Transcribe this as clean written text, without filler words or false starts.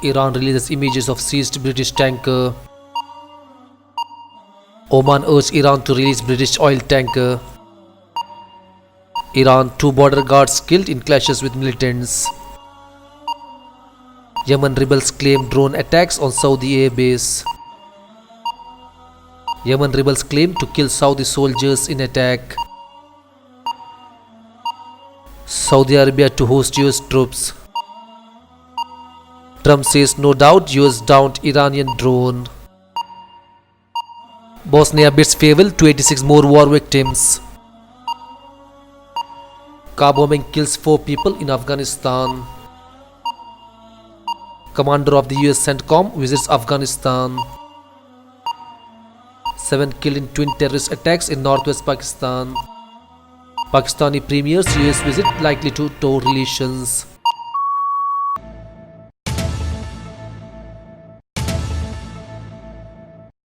Iran releases images of seized British tanker. Oman urged Iran to release British oil tanker. Iran, 2 border guards killed in clashes with militants. Yemen rebels claim drone attacks on Saudi air base. Yemen rebels claim to kill Saudi soldiers in attack. Saudi Arabia to host US troops. Trump says no doubt US downed Iranian drone. Bosnia bids farewell to 86 more war victims. Car bombing kills 4 people in Afghanistan. Commander of the US CENTCOM visits Afghanistan. 7 killed in twin terrorist attacks in northwest Pakistan. Pakistani premier's US visit likely to tow relations.